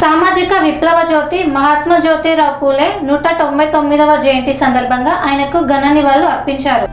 సామాజిక విప్లవ జ్యోతి మహాత్మా జ్యోతిరావు పూలే 199వ జయంతి సందర్భంగా ఆయనకు ఘన నివాళులు అర్పించారు.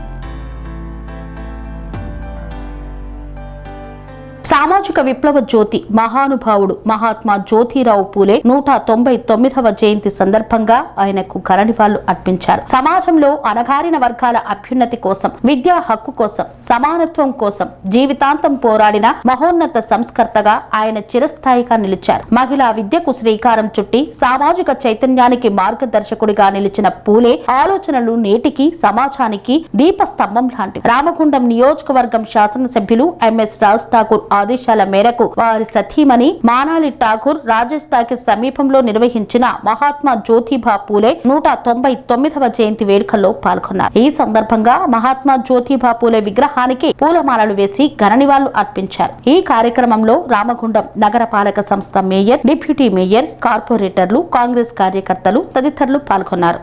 సామాజిక విప్లవ జ్యోతి మహానుభావుడు మహాత్మా జ్యోతిరావు పూలే 199వ జయంతి సందర్భంగా ఆయనకు ఘన నివాళులు అర్పించారు. సమాజంలో అణగారిన వర్గాల అభ్యున్నతి కోసం, విద్యా హక్కు కోసం, సమానత్వం కోసం జీవితాంతం పోరాడిన మహోన్నత సంస్కర్తగా ఆయన చిరస్థాయిగా నిలిచారు. మహిళా విద్యకు శ్రీకారం చుట్టి సామాజిక చైతన్యానికి మార్గదర్శకుడిగా నిలిచిన పూలే ఆలోచనలు నేటికి సమాజానికి దీపస్తంభం లాంటివి. రామగుండం నియోజకవర్గం శాసనసభ్యులు ఎంఎస్ రాజ్ ఠాకూర్ ఆదేశాల మేరకు వారి సతీమణి మానాలి ఠాకూర్ రాజస్థాన్కి సమీపంలో నిర్వహించిన మహాత్మా జ్యోతిబా పూలే 199వ జయంతి వేడుకల్లో పాల్గొన్నారు. ఈ సందర్భంగా మహాత్మా జ్యోతిబా పూలే విగ్రహానికి పూలమాలలు వేసి ఘన నివాళులు అర్పించారు. ఈ కార్యక్రమంలో రామగుండం నగరపాలక సంస్థ మేయర్, డిప్యూటీ మేయర్, కార్పొరేటర్లు, కాంగ్రెస్ కార్యకర్తలు తదితరులు పాల్గొన్నారు.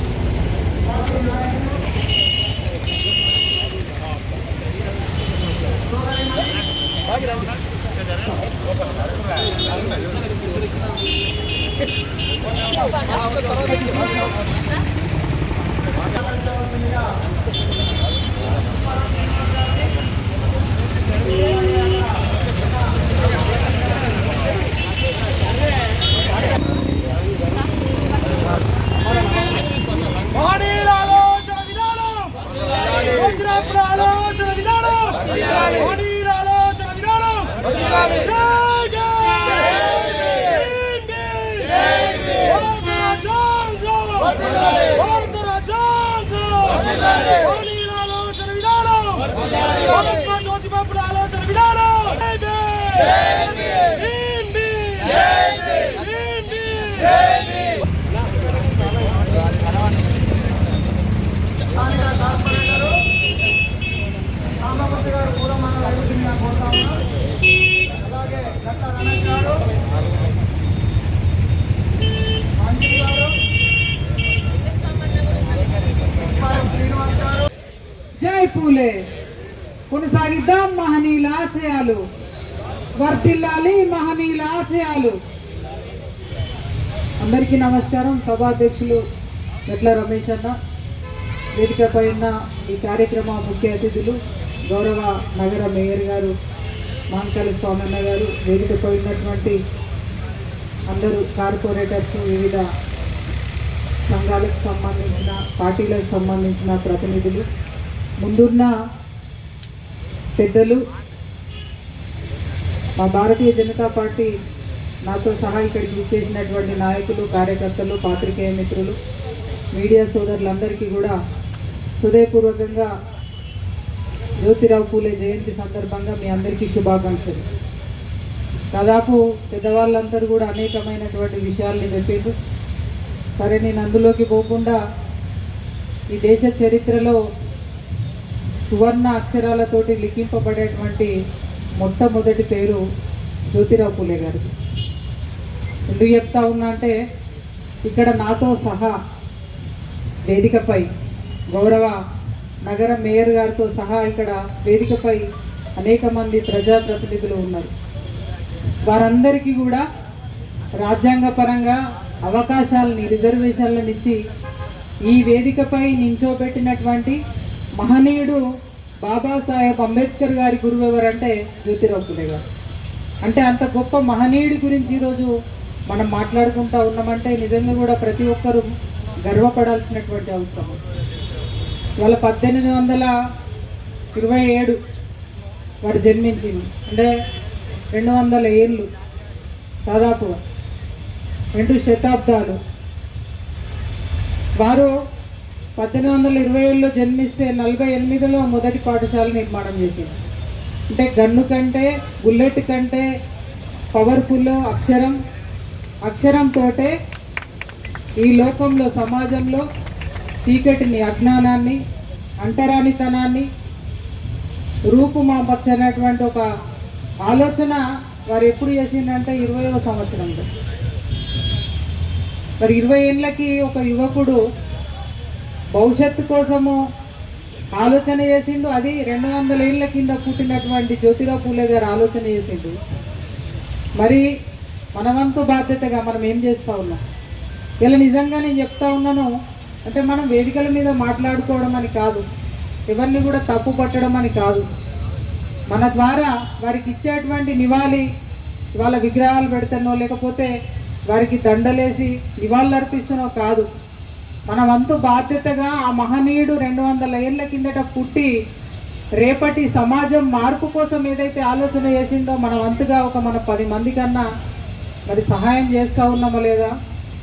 జై పూలే, కొనసాగిద్దాం మహనీయుల ఆశయాలు, వర్ధిల్లాలి మహనీయుల ఆశయాలు. అందరికీ నమస్కారం. సభాధ్యక్షులు గట్ల రమేష్ అన్న, వేదికపై ఉన్న ఈ కార్యక్రమ ముఖ్య అతిథులు గౌరవ నగర మేయర్ గారు మాంకాళి స్వామన్న గారు, వేదికపై ఉన్నటువంటి అందరూ కార్పొరేటర్స్, వివిధ సంఘాలకు సంబంధించిన, పార్టీలకు సంబంధించిన ప్రతినిధులు, ముందున్న పెద్దలు, మా భారతీయ జనతా పార్టీ నాతో సహా ఇక్కడికి విచ్చేసినటువంటి నాయకులు, కార్యకర్తలు, పాత్రికేయ మిత్రులు, మీడియా సోదరులందరికీ కూడా హృదయపూర్వకంగా జ్యోతిరావు పూలే జయంతి సందర్భంగా మీ అందరికీ శుభాకాంక్షలు. దాదాపు పెద్దవాళ్ళందరూ కూడా అనేకమైనటువంటి విషయాల్ని చెప్పారు. సరే, నేను అందులోకి పోకుండా ఈ దేశ చరిత్రలో సువర్ణ అక్షరాలతోటి లిఖింపబడేటువంటి మొట్టమొదటి పేరు జ్యోతిరావు పూలే గారు. ఎందుకు చెప్తా ఉన్నా అంటే, ఇక్కడ నాతో సహా వేదికపై గౌరవ నగర మేయర్ గారితో సహా ఇక్కడ వేదికపై అనేక మంది ప్రజాప్రతినిధులు ఉన్నారు. వారందరికీ కూడా రాజ్యాంగపరంగా అవకాశాలని, రిజర్వేషన్లను ఇచ్చి ఈ వేదికపై నించోబెట్టినటువంటి మహనీయుడు బాబాసాహెబ్ అంబేద్కర్ గారి గురువు ఎవరంటే జ్యోతిరావు పూలే గారు. అంటే అంత గొప్ప మహనీయుడి గురించి ఈరోజు మనం మాట్లాడుకుంటా ఉన్నామంటే నిజంగా కూడా ప్రతి ఒక్కరూ గర్వపడాల్సినటువంటి అవసరం. వాళ్ళ 1827 వారు జన్మించింది. అంటే 200 ఏళ్ళు, దాదాపుగా 2 శతాబ్దాలు. వారు 1827లో జన్మిస్తే 48లో మొదటి పాఠశాల నిర్మాణం చేసింది. అంటే గన్ను కంటే, బుల్లెట్ కంటే పవర్ఫుల్ అక్షరంతో ఈ లోకంలో, సమాజంలో చీకటిని, అజ్ఞానాన్ని, అంటరానితనాన్ని రూపుమాపచ్చనేటువంటి ఒక ఆలోచన వారు ఎప్పుడు చేసిందంటే 20వ సంవత్సరంలో. మరి 20 ఏళ్ళకి ఒక యువకుడు భవిష్యత్తు కోసము ఆలోచన చేసిండు. అది 200 ఏళ్ల కింద పుట్టినటువంటి జ్యోతిరావు పూలే గారు ఆలోచన చేసిండు. మరి మన వంతు బాధ్యతగా మనం ఏం చేస్తూ ఉన్నాం. ఇలా నిజంగా నేను చెప్తా ఉన్నాను అంటే మనం వేదికల మీద మాట్లాడుకోవడం అని కాదు, ఎవరిని కూడా తప్పు పట్టడం అని కాదు. మన ద్వారా వారికి ఇచ్చేటువంటి నివాళి ఇవాళ విగ్రహాలు పెడతానో లేకపోతే వారికి దండలేసి నివాళులు అర్పిస్తానో కాదు. మన వంతు బాధ్యతగా ఆ మహనీయుడు 200 ఏళ్ల కిందట పుట్టి రేపటి సమాజం మార్పు కోసం ఏదైతే ఆలోచన చేసిందో మన వంతుగా మన 10 మంది కన్నా మరి సహాయం చేస్తూ ఉన్నామా లేదా,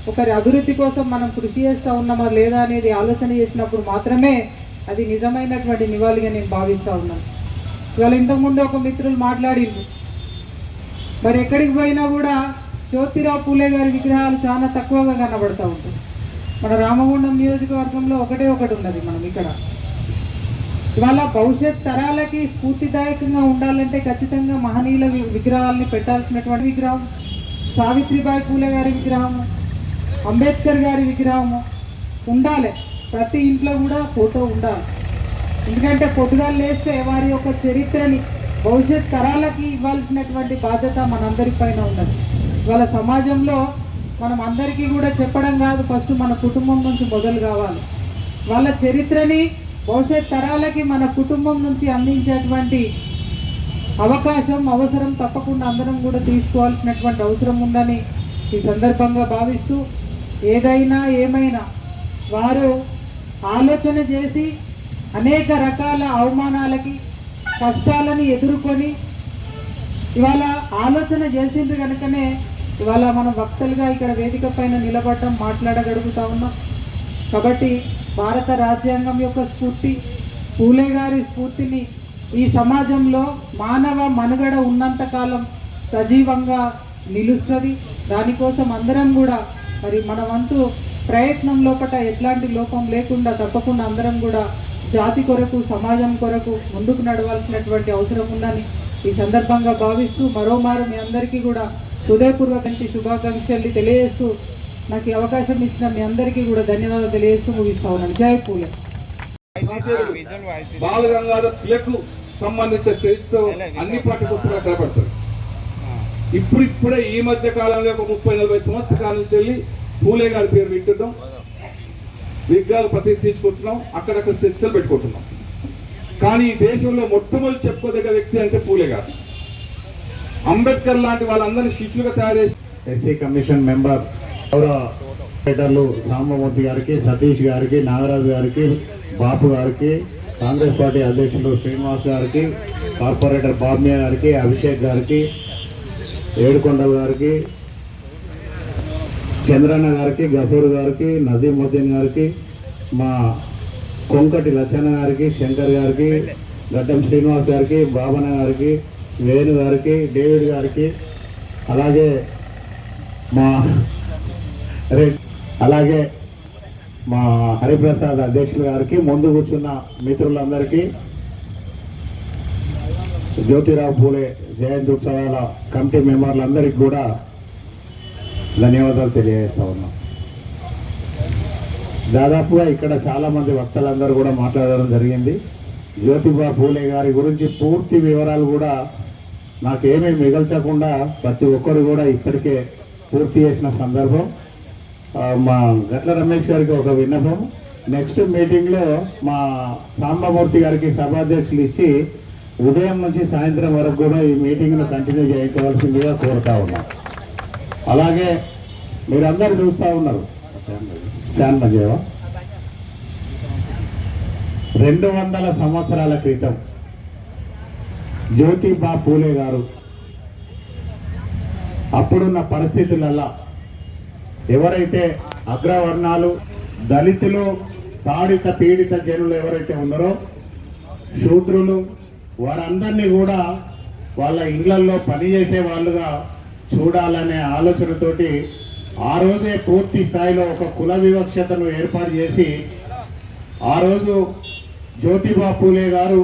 ఒకరి అభివృద్ధి కోసం మనం కృషి చేస్తూ ఉన్నామా లేదా అనేది ఆలోచన చేసినప్పుడు మాత్రమే అది నిజమైనటువంటి నివాళిగా నేను భావిస్తూ ఉన్నాను. ఇవాళ ఇంతకుముందు ఒక మిత్రులు మాట్లాడింది, మరి ఎక్కడికి పోయినా కూడా జ్యోతిరావు పూలే గారి విగ్రహాలు చాలా తక్కువగా కనబడుతూ ఉంటాయి. మన రామగుండం నియోజకవర్గంలో ఒకటి ఉన్నది మనం ఇక్కడ. ఇవాళ భవిష్యత్ తరాలకి స్ఫూర్తిదాయకంగా ఉండాలంటే ఖచ్చితంగా మహనీయుల విగ్రహాలని పెట్టాల్సినటువంటి విగ్రహం సావిత్రిబాయి పూలే గారి విగ్రహము, అంబేద్కర్ గారి విగ్రహము ఉండాలి. ప్రతి ఇంట్లో కూడా ఫోటో ఉండాలి. ఎందుకంటే పొద్దుగాలు లేస్తే వారి యొక్క చరిత్రని భవిష్యత్ తరాలకి ఇవ్వాల్సినటువంటి బాధ్యత మనందరి పైన ఉన్నది. ఇవాళ సమాజంలో మనం అందరికీ కూడా చెప్పడం కాదు, ఫస్ట్ మన కుటుంబం నుంచి మొదలు కావాలి. వాళ్ళ చరిత్రని భవిష్యత్ తరాలకి మన కుటుంబం నుంచి అందించేటువంటి అవసరం తప్పకుండా అందరం కూడా తీసుకోవాల్సినటువంటి అవసరం ఉందని ఈ సందర్భంగా భావిస్తూ, ఏదైనా ఏమైనా వారు ఆలోచన చేసి అనేక రకాల అవమానాలకి కష్టాలని ఎదుర్కొని ఇవాళ ఆలోచన చేసిండ్రు కనుకనే ఇవాళ మనం వక్తలుగా ఇక్కడ వేదిక పైన నిలబడటం మాట్లాడగలుగుతా ఉన్నాం. కాబట్టి భారత రాజ్యాంగం యొక్క స్ఫూర్తి, పూలే గారి స్ఫూర్తిని ఈ సమాజంలో మానవ మనుగడ ఉన్నంతకాలం సజీవంగా నిలుస్తుంది. దానికోసం అందరం కూడా మరి మన వంతు ప్రయత్నం లోపల ఎట్లాంటి లోపం లేకుండా తప్పకుండా అందరం కూడా జాతి కొరకు సమాజం కొరకు ముందుకు నడవాల్సినటువంటి అవసరం ఉందని ఈ సందర్భంగా భావిస్తూ మరోమారు మీ అందరికీ కూడా హృదయపూర్వక శుభాకాంక్షలు తెలియజేస్తూ నాకు ఈ అవకాశం ఇచ్చిన మీ అందరికీ కూడా ధన్యవాదాలు తెలియజేస్తూ ముగిస్తా ఉన్నాను. జై పూలే. బాల గంగాధర్ తిలక్ సంబంధించిన చరిత్ర అన్ని పాఠ్య పుస్తకాలు కనపడుతుంది. ఇప్పుడే ఈ మధ్య కాలంలో ఒక 30-40 సంవత్సరాల కాలం నుంచి వెళ్ళి పూలే గారి పేరు వింటున్నాం, విగ్రహాలు ప్రతిష్ఠించుకుంటున్నాం, అక్కడక్కడ చర్చలు పెట్టుకుంటున్నాం. కానీ ఈ దేశంలో మొట్టమొదటి చెప్పుకోదగ్గ వ్యక్తి అంటే పూలే గారు. అంబేద్కర్ లాంటి వాళ్ళందరినీ శిష్యులుగా తయారు చేసి ఎస్సీ కమిషన్ మెంబర్ గౌరవ సాంబమూర్తి గారికి, సతీష్ గారికి, నాగరాజు గారికి, బాపు గారికి, కాంగ్రెస్ పార్టీ అధ్యక్షులు శ్రీనివాస్ గారికి, కార్పొరేటర్ బాబ్మియా గారికి, అభిషేక్ గారికి, ఏడుకొండల గారికి, చంద్రన్న గారికి, గఫూర్ గారికి, నజీముద్దీన్ గారికి, మా కొంకటి లచ్చన్న గారికి, శంకర్ గారికి, గడ్డం శ్రీనివాస్ గారికి, బాబన్న గారికి, వేణు గారికి, డేవిడ్ గారికి, అలాగే మా హరిప్రసాద్ అధ్యక్షులు గారికి, ముందు కూర్చున్న మిత్రులందరికీ, జ్యోతిరావు పూలే జయంతి ఉత్సవాల కమిటీ మెంబర్లందరికీ కూడా ధన్యవాదాలు తెలియజేస్తా ఉన్నాం. దాదాపుగా ఇక్కడ చాలామంది వక్తలందరూ కూడా మాట్లాడడం జరిగింది. జ్యోతిబా పూలే గారి గురించి పూర్తి వివరాలు కూడా నాకేమీ మిగల్చకుండా ప్రతి ఒక్కరు కూడా ఇప్పటికే పూర్తి చేసిన సందర్భం. మా గట్ల రమేష్ గారికి ఒక విన్నపం, నెక్స్ట్ మీటింగ్లో మా సాంబమూర్తి గారికి సభాధ్యక్షులు ఇచ్చి ఉదయం నుంచి సాయంత్రం వరకు కూడా ఈ మీటింగ్ను కంటిన్యూ చేయించవలసిందిగా కోరుతా ఉన్నాం. అలాగే మీరందరూ చూస్తూ ఉన్నారు, ఫ్యాన్ మధ్యవా 200 సంవత్సరాల క్రితం జ్యోతిబా పూలే గారు అప్పుడున్న పరిస్థితులలో ఎవరైతే అగ్రవర్ణాలు, దళితులు, తాడిత పీడిత జనులు ఎవరైతే ఉన్నారో, శూద్రులు, వారందరినీ కూడా వాళ్ళ ఇళ్లల్లో పనిచేసే వాళ్ళుగా చూడాలనే ఆలోచనతోటి ఆ రోజే పూర్తి స్థాయిలో ఒక కుల వివక్షతను ఏర్పాటు చేసి ఆ రోజు జ్యోతిబా పూలే గారు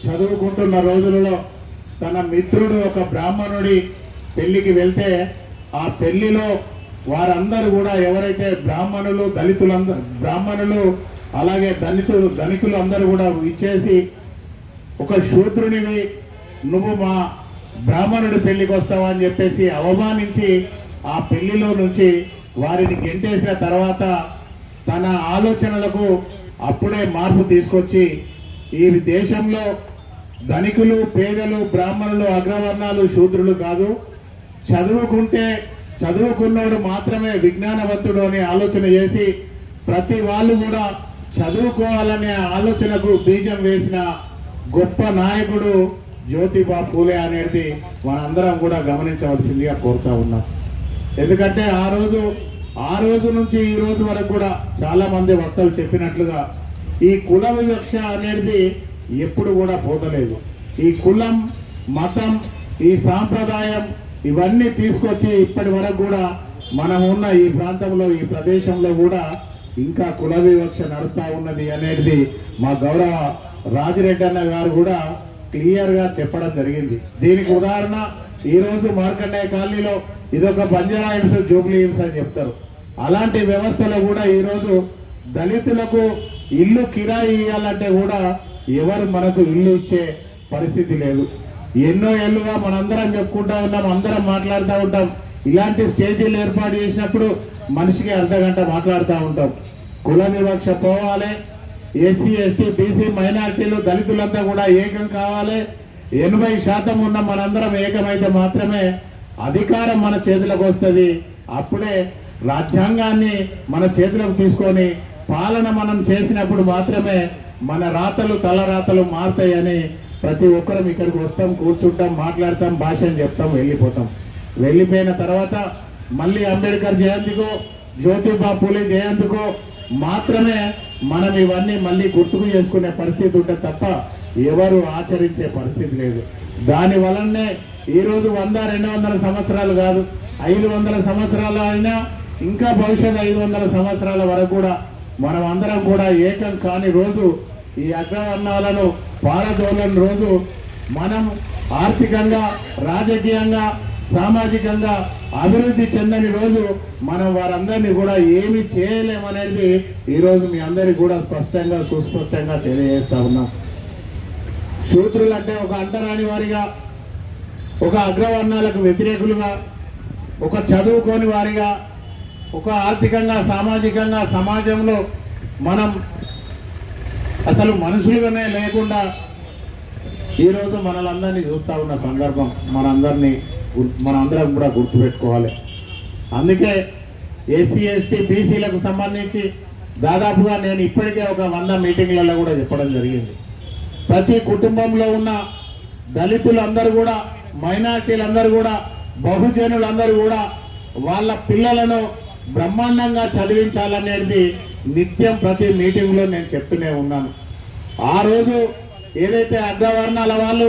చదువుకుంటున్న రోజులలో తన మిత్రుడు ఒక బ్రాహ్మణుడి పెళ్లికి వెళ్తే ఆ పెళ్లిలో వారందరూ కూడా ఎవరైతే బ్రాహ్మణులు, బ్రాహ్మణులు అలాగే ధనికులు అందరూ కూడా ఇచ్చేసి ఒక శూద్రునివి నువ్వు మా బ్రాహ్మణుడి పెళ్లికి వస్తావా అని చెప్పేసి అవమానించి ఆ పెళ్లిలో నుంచి వారిని గెంటేసిన తర్వాత తన ఆలోచనలకు అప్పుడే మార్పు తీసుకొచ్చి ఈ దేశంలో ధనికులు పేదలు బ్రాహ్మణులు అగ్రవర్ణాలు శూద్రులు కాదు, చదువుకున్నోడు మాత్రమే విజ్ఞానవంతుడు అనే ఆలోచన చేసి ప్రతి వాళ్ళు కూడా చదువుకోవాలనే ఆలోచనకు బీజం వేసిన గొప్ప నాయకుడు జ్యోతిబా పూలే అనేది మనందరం కూడా గమనించవలసిందిగా కోరుతా ఉన్నాం. ఎందుకంటే ఆ రోజు నుంచి ఈ రోజు వరకు కూడా చాలా మంది వక్తలు చెప్పినట్లుగా ఈ కుల వివక్ష అనేది ఎప్పుడు కూడా పోతలేదు. ఈ కులం మతం ఈ సాంప్రదాయం ఇవన్నీ తీసుకొచ్చి ఇప్పటి వరకు కూడా మనం ఉన్న ఈ ప్రాంతంలో ఈ ప్రదేశంలో కూడా ఇంకా కుల వివక్ష నడుస్తూ ఉన్నది అనేది మా గౌరవ రాజిరెడ్డి అన్న గారు కూడా క్లియర్గా చెప్పడం జరిగింది. దీనికి ఉదాహరణ ఈరోజు మార్కండేయ కాలనీలో ఇదొక బంజారా హిల్స్ జూబ్లీ హిల్స్ అని చెప్తారు. అలాంటి వ్యవస్థలో కూడా ఈరోజు దళితులకు ఇల్లు కిరాయి ఇవ్వాలంటే కూడా ఎవరు మనకు ఇల్లు ఇచ్చే పరిస్థితి లేదు. ఎన్నో ఏళ్ళుగా మనందరం చెప్పుకుంటా ఉన్నాం, అందరం మాట్లాడుతూ ఉంటాం. ఇలాంటి స్టేజీలు ఏర్పాటు చేసినప్పుడు మనిషికి అర్ధగంట మాట్లాడుతూ ఉంటాం. కుల వివక్ష పోవాలి, ఎస్సీ ఎస్టీ బీసీ మైనార్టీలు దళితులంతా కూడా ఏకం కావాలి. 80% ఉన్న మనందరం ఏకమైతే మాత్రమే అధికారం మన చేతులకు వస్తుంది. అప్పుడే రాజ్యాంగాన్ని మన చేతులకు తీసుకొని పాలన మనం చేసినప్పుడు మాత్రమే మన రాతలు తలరాతలు మారుతాయని ప్రతి ఒక్కరం ఇక్కడికి వస్తాం, కూర్చుంటాం, మాట్లాడతాం, భాషను చెప్తాం, వెళ్ళిపోతాం. వెళ్ళిపోయిన తర్వాత మళ్ళీ అంబేద్కర్ జయంతికో జ్యోతిబా పూలే జయంతికో మాత్రమే మనం ఇవన్నీ మళ్ళీ గుర్తుకు చేసుకునే పరిస్థితి ఉంటే తప్ప ఎవరు ఆచరించే పరిస్థితి లేదు. దాని వలనే ఈరోజు 100-200 సంవత్సరాలు కాదు, 500 సంవత్సరాలు అయినా ఇంకా భవిష్యత్ 500 సంవత్సరాల వరకు కూడా మనం అందరం కూడా ఏకం కాని రోజు, ఈ అగ్రవర్ణాలను పారదోలని రోజు, మనం ఆర్థికంగా రాజకీయంగా సామాజికంగా అభివృద్ధి చెందని రోజు మనం వారందరినీ కూడా ఏమి చేయలేమనేది ఈరోజు మీ అందరికీ కూడా స్పష్టంగా సుస్పష్టంగా తెలియజేస్తా ఉన్నాం. శూద్రులు అంటే ఒక అంటరాని వారిగా, ఒక అగ్రవర్ణాలకు వ్యతిరేకులుగా, ఒక చదువుకోని వారిగా, ఒక ఆర్థికంగా సామాజికంగా సమాజంలో మనం అసలు మనుషులుగానే లేకుండా ఈరోజు మనలందరినీ చూస్తూ ఉన్న సందర్భం మనందరం కూడా గుర్తుపెట్టుకోవాలి. అందుకే ఎస్సీ ఎస్టీ బీసీలకు సంబంధించి దాదాపుగా నేను ఇప్పటికే ఒక 100 మీటింగ్లలో కూడా చెప్పడం జరిగింది. ప్రతి కుటుంబంలో ఉన్న దళితులందరూ కూడా, మైనార్టీలందరూ కూడా, బహుజనులందరూ కూడా వాళ్ళ పిల్లలను బ్రహ్మాండంగా చదివించాలనేది నిత్యం ప్రతి మీటింగ్లో నేను చెప్తూనే ఉన్నాను. ఆ రోజు ఏదైతే అగ్రవర్ణాల వాళ్ళు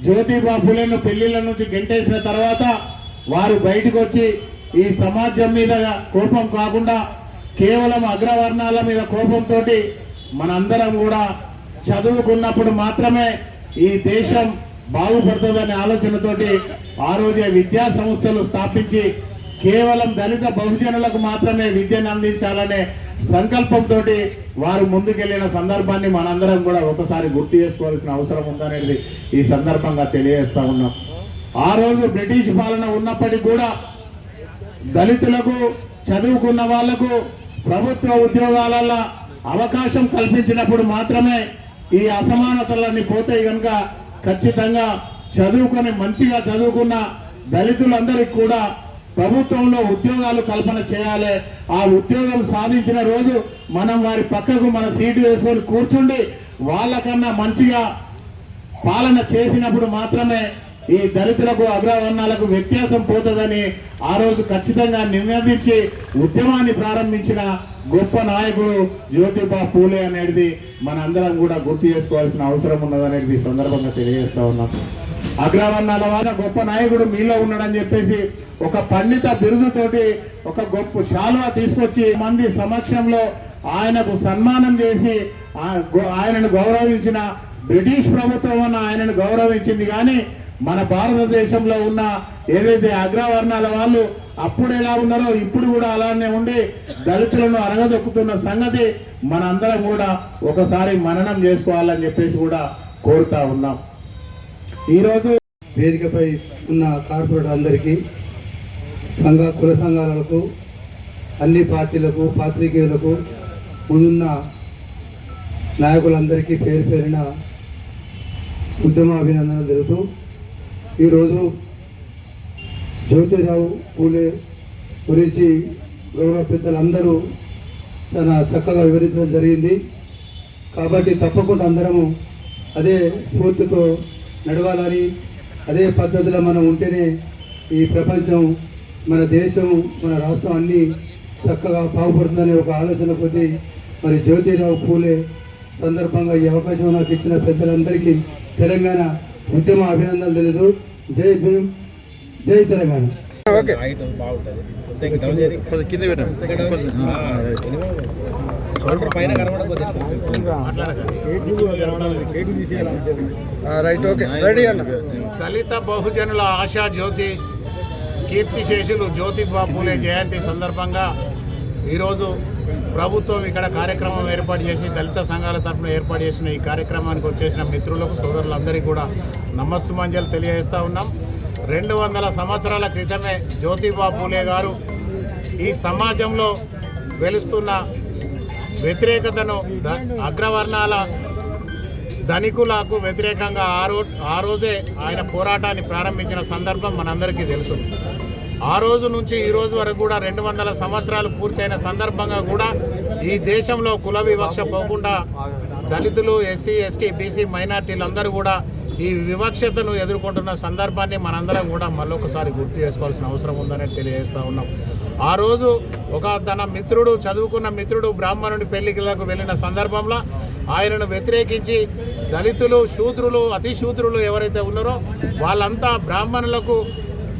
జ్యోతిబా పూలేను పెళ్లిళ్ళ నుంచి గెంటేసిన తర్వాత వారు బయటకు వచ్చి ఈ సమాజం మీద కోపం కాకుండా కేవలం అగ్రవర్ణాల మీద కోపంతో మనందరం కూడా చదువుకున్నప్పుడు మాత్రమే ఈ దేశం బాగుపడుతుందనే ఆలోచనతోటి ఆ రోజే విద్యా సంస్థలు స్థాపించి కేవలం దళిత బహుజనులకు మాత్రమే విద్యను అందించాలనే సంకల్పంతో వారు ముందుకెళ్లిన సందర్భాన్ని మనందరం కూడా ఒకసారి గుర్తు చేసుకోవాల్సిన అవసరం ఉందనేది ఈ సందర్భంగా తెలియజేస్తా ఉన్నాం. ఆ రోజు బ్రిటిష్ పాలన ఉన్నప్పటికీ కూడా దళితులకు చదువుకున్న వాళ్లకు ప్రభుత్వ ఉద్యోగాలలో అవకాశం కల్పించినప్పుడు మాత్రమే ఈ అసమానతలన్నీ పోతాయి. కనుక ఖచ్చితంగా చదువుకొని మంచిగా చదువుకున్న దళితులందరికీ కూడా ప్రభుత్వంలో ఉద్యోగాలు కల్పన చేయాలి. ఆ ఉద్యోగం సాధించిన రోజు మనం వారి పక్కకు మన సీటు వేసుకొని కూర్చుండి వాళ్ళకన్నా మంచిగా పాలన చేసినప్పుడు మాత్రమే ఈ దళితులకు అగ్రవర్ణాలకు వ్యత్యాసం పోతుందని ఆ రోజు ఖచ్చితంగా నిర్ణయించి ఉద్యమాన్ని ప్రారంభించిన గొప్ప నాయకుడు జ్యోతిబా పూలే అనేది మనందరం కూడా గుర్తు చేసుకోవాల్సిన అవసరం ఉన్నదనేది సందర్భంగా తెలియజేస్తా ఉన్నాం. అగ్రవర్ణాల వారి గొప్ప నాయకుడు మీలో ఉన్నాడని చెప్పేసి ఒక పండిత బిరుదుతోటి ఒక గొప్ప శాలువా తీసుకొచ్చి మంది సమక్షంలో ఆయనకు సన్మానం చేసి ఆయనను గౌరవించిన బ్రిటిష్ ప్రభుత్వం ఆయనను గౌరవించింది. కానీ మన భారతదేశంలో ఉన్న ఏదైతే అగ్రవర్ణాల వాళ్ళు అప్పుడు ఎలా ఉన్నారో ఇప్పుడు కూడా అలానే ఉండి దళితులను అరగదొక్కుతున్న సంగతి మనందరం కూడా ఒకసారి మననం చేసుకోవాలని చెప్పేసి కూడా కోరుతా ఉన్నాం. ఈరోజు వేదికపై ఉన్న కార్పొరేటర్ అందరికీ కుల సంఘాలకు, అన్ని పార్టీలకు, పాత్రికేయులకు, ముందున్న నాయకులందరికీ పేరు పేరిన ఉద్యమ అభినందనలు తెలుపుతూ ఈరోజు జ్యోతిరావు పూలే గురించి గౌరవ పెద్దలందరూ చాలా చక్కగా వివరించడం జరిగింది. కాబట్టి తప్పకుండా అందరము అదే స్ఫూర్తితో నడవాలని, అదే పద్ధతిలో మనం ఉంటేనే ఈ ప్రపంచం, మన దేశం, మన రాష్ట్రం అన్నీ చక్కగా బాగుపడుతుందనే ఒక ఆలోచన కొద్దీ మరి జ్యోతిరావు పూలే సందర్భంగా ఈ అవకాశం నాకు ఇచ్చిన పెద్దలందరికీ తెలంగాణ ఉద్యమ అభినందనలు తెలుసు. జై భీమ్, జై తెలంగాణ. దళిత బహుజనుల ఆశా జ్యోతి కీర్తిశేషులు జ్యోతిబా పూలే జయంతి సందర్భంగా ఈరోజు ప్రభుత్వం ఇక్కడ కార్యక్రమం ఏర్పాటు చేసి దళిత సంఘాల తరఫున ఏర్పాటు చేసిన ఈ కార్యక్రమానికి వచ్చేసిన మిత్రులకు, సోదరులందరికీ కూడా నమస్సుమంజలు తెలియజేస్తూ ఉన్నాం. 200 సంవత్సరాల క్రితమే జ్యోతిబా పూలే గారు ఈ సమాజంలో వెలుస్తున్న వ్యతిరేకతను, అగ్రవర్ణాల ధనికులకు వ్యతిరేకంగా ఆ రోజే ఆయన పోరాటాన్ని ప్రారంభించిన సందర్భం మనందరికీ తెలుసు. ఆ రోజు నుంచి ఈ రోజు వరకు కూడా 200 సంవత్సరాలు పూర్తయిన సందర్భంగా కూడా ఈ దేశంలో కుల వివక్ష పోకుండా దళితులు, ఎస్సీ, ఎస్టీ, బీసీ మైనార్టీలందరూ కూడా ఈ వివక్షతను ఎదుర్కొంటున్న సందర్భాన్ని మనందరం కూడా మళ్ళొకసారి గుర్తు చేసుకోవాల్సిన అవసరం ఉందని తెలియజేస్తూ ఉన్నాం. ఆ రోజు తన మిత్రుడు, చదువుకున్న మిత్రుడు బ్రాహ్మణుడి పెళ్లికి వెళ్ళిన సందర్భంలో ఆయనను వ్యతిరేకించి దళితులు, శూద్రులు, అతి శూద్రులు ఎవరైతే ఉన్నారో వాళ్ళంతా బ్రాహ్మణులకు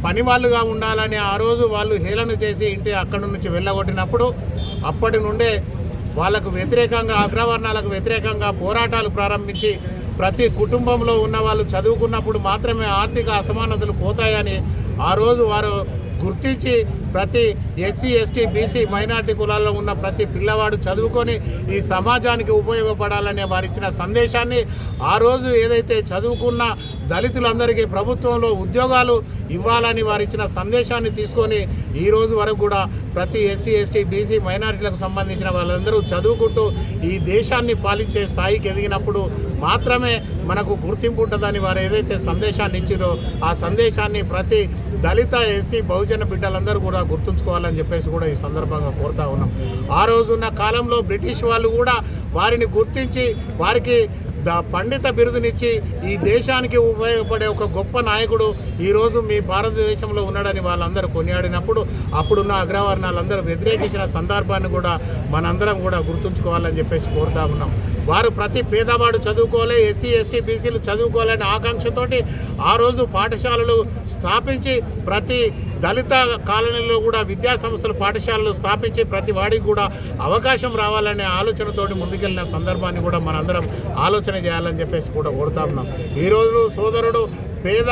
పనివాళ్ళుగా ఉండాలని ఆ రోజు వాళ్ళు హేళన చేసి అక్కడి నుంచి వెళ్ళగొట్టినప్పుడు అప్పటి నుండే వాళ్ళకు వ్యతిరేకంగా, అగ్రవర్ణాలకు వ్యతిరేకంగా పోరాటాలు ప్రారంభించి ప్రతి కుటుంబంలో ఉన్న వాళ్ళు చదువుకున్నప్పుడు మాత్రమే ఆర్థిక అసమానతలు పోతాయని ఆ రోజు వారు గుర్తించి ప్రతి ఎస్సీ, ఎస్టీ, బీసీ, మైనార్టీ కులాల్లో ఉన్న ప్రతి పిల్లవాడు చదువుకొని ఈ సమాజానికి ఉపయోగపడాలనే వారిచ్చిన సందేశాన్ని, ఆ రోజు ఏదైతే చదువుకున్న దళితులందరికీ ప్రభుత్వంలో ఉద్యోగాలు ఇవ్వాలని వారిచ్చిన సందేశాన్ని తీసుకొని ఈ రోజు వరకు కూడా ప్రతి ఎస్సీ, ఎస్టీ, బీసీ, మైనారిటీలకు సంబంధించిన వాళ్ళందరూ చదువుకుంటూ ఈ దేశాన్ని పాలించే స్థాయికి ఎదిగినప్పుడు మాత్రమే మనకు గుర్తింపు ఉంటుందని వారు ఏదైతే సందేశాన్ని ఇచ్చారో ఆ సందేశాన్ని ప్రతి దళిత, ఎస్సీ, బహుజన బిడ్డలందరూ కూడా గుర్తుంచుకోవాలని చెప్పేసి కూడా ఈ సందర్భంగా కోరుతా ఉన్నాం. ఆ రోజున్న కాలంలో బ్రిటిష్ వాళ్ళు కూడా వారిని గుర్తించి వారికి పండిత బిరుదునిచ్చి ఈ దేశానికి ఉపయోగపడే ఒక గొప్ప నాయకుడు ఈరోజు మీ భారతదేశంలో ఉన్నాడని వాళ్ళందరూ కొనియాడినప్పుడు అప్పుడున్న అగ్రవర్ణాలందరూ వ్యతిరేకించిన సందర్భాన్ని కూడా మనందరం కూడా గుర్తుంచుకోవాలని చెప్పేసి కోరుతా ఉన్నాం. వారు ప్రతి పేదవాడు చదువుకోవాలి, ఎస్సీ, ఎస్టీ, బీసీలు చదువుకోవాలనే ఆకాంక్షతోటి ఆ రోజు పాఠశాలలు స్థాపించి ప్రతి దళిత కాలనీలో కూడా విద్యా సంస్థలు, పాఠశాలలు స్థాపించి ప్రతి వాడికి కూడా అవకాశం రావాలనే ఆలోచనతోటి ముందుకెళ్ళిన సందర్భాన్ని కూడా మనందరం ఆలోచన చేయాలని చెప్పేసి కూడా కోరుతా ఉన్నాం. ఈరోజు సోదరుడు పేద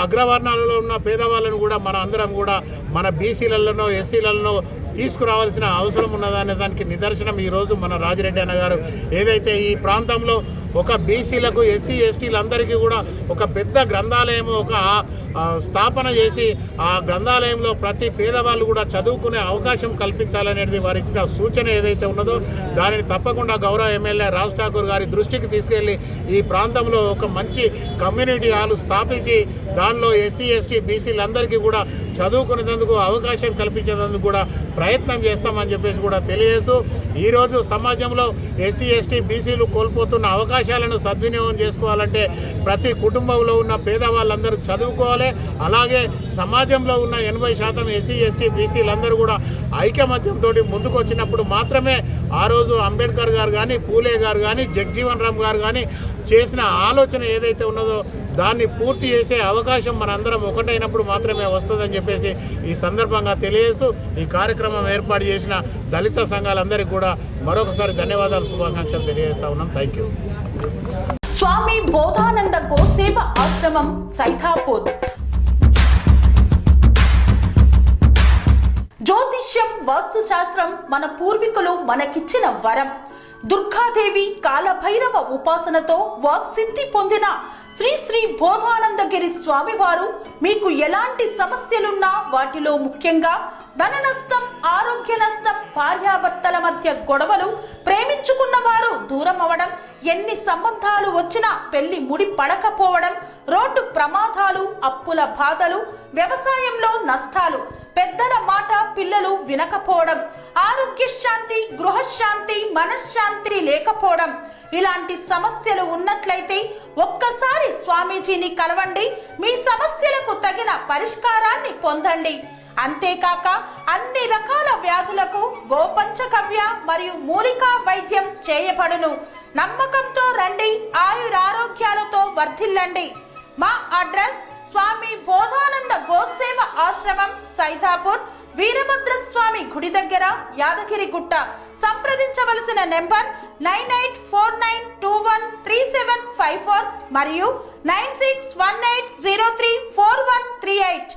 అగ్రవర్ణాలలో ఉన్న పేదవాళ్ళను కూడా మన అందరం కూడా మన బీసీలలోనో, ఎస్సీలలో తీసుకురావాల్సిన అవసరం ఉన్నదనే దానికి నిదర్శనం ఈరోజు మన రాజిరెడ్డి అన్న గారు ఏదైతే ఈ ప్రాంతంలో ఒక బీసీలకు, ఎస్సీ, ఎస్టీలందరికీ కూడా ఒక పెద్ద గ్రంథాలయం స్థాపన చేసి ఆ గ్రంథాలయంలో ప్రతి పేదవాళ్ళు కూడా చదువుకునే అవకాశం కల్పించాలనేది వారి ఇచ్చిన సూచన ఏదైతే ఉన్నదో దానిని తప్పకుండా గౌరవ ఎమ్మెల్యే రాజ్ ఠాకూర్ గారి దృష్టికి తీసుకెళ్లి ఈ ప్రాంతంలో ఒక మంచి కమ్యూనిటీ హాల్ స్థాపించి దానిలో ఎస్సీ, ఎస్టీ, బీసీలందరికీ కూడా చదువుకునేందుకు అవకాశం కల్పించేందుకు కూడా ప్రయత్నం చేస్తామని చెప్పేసి కూడా తెలియజేస్తూ ఈరోజు సమాజంలో ఎస్సీ, ఎస్టీ, బీసీలు కోల్పోతున్న అవకాశాలను సద్వినియోగం చేసుకోవాలంటే ప్రతి కుటుంబంలో ఉన్న పేదవాళ్ళందరూ చదువుకోవాలి. అలాగే సమాజంలో ఉన్న 80% ఎస్సీ, ఎస్టీ, బీసీలందరూ కూడా ఐకమత్యంతో ముందుకు వచ్చినప్పుడు మాత్రమే ఆ రోజు అంబేద్కర్ గారు కానీ, పూలే గారు కానీ, జగ్జీవన్ రామ్ గారు కానీ చేసిన ఆలోచన ఏదైతే ఉన్నదో దాన్ని పూర్తి చేసే అవకాశం మనందరం ఒకటైనప్పుడు మాత్రమే వస్తుందని చెప్పేసి ఈ సందర్భంగా తెలియజేస్తూ ఈ కార్యక్రమం ఏర్పాటు చేసిన దళిత సంఘాలందరికీ కూడా మరొకసారి ధన్యవాదాలు, శుభాకాంక్షలు తెలియజేస్తా ఉన్నాం. Thank you. స్వామి బోధానంద గోసేవ ఆశ్రమం, సైథాపూర్. జ్యోతిష్యం, వాస్తుశాస్త్రం మన పూర్వీకులు మనకిచ్చిన వరం. దుర్గాదేవి, కాలభైరవ ఉపాసనతో వాక్సిద్ధి పొందిన శ్రీ శ్రీ బోధానందగిరి స్వామివారు మీకు ఎలాంటి సమస్యలున్నా వాటిలో ముఖ్యంగా ధన నష్టం, ఆరోగ్య నష్టం, భార్యాభర్తల మధ్య గొడవలు, ప్రేమించుకున్న వారు దూరం అవడం, ఎన్ని సంబంధాలు వచ్చినా పెళ్లి ముడి పడకపోవడం, రోడ్డు ప్రమాదాలు, అప్పుల బాధలు, వ్యవసాయంలో నష్టాలు, పెద్దల మాట పిల్లలు వినకపోవడం, ఆరోగ్య శాంతి, గృహశాంతి, మనశ్శాంతి లేకపోవడం, ఇలాంటి సమస్యలు ఉన్నట్లయితే ఒక్కసారి స్వామీజీని కలవండి. మీ సమస్యలకు తగిన పరిష్కారాన్ని పొందండి. అంతేకాక అన్ని రకాల వ్యాధులకు గోపంచకవ్య మరియు మూలికా వైద్యం చేయబడును. నమ్మకంతో రండి, ఆయురారోగ్యాలతో వర్ధిల్లండి. మా అడ్రస్ స్వామి బోధానంద గోసేవ ఆశ్రమం, సైదాపూర్, వీరభద్రస్వామి గుడి దగ్గర, యాదగిరిగుట్ట. సంప్రదించవలసిన నెంబర్ 9849213754 మరియు 9618034138.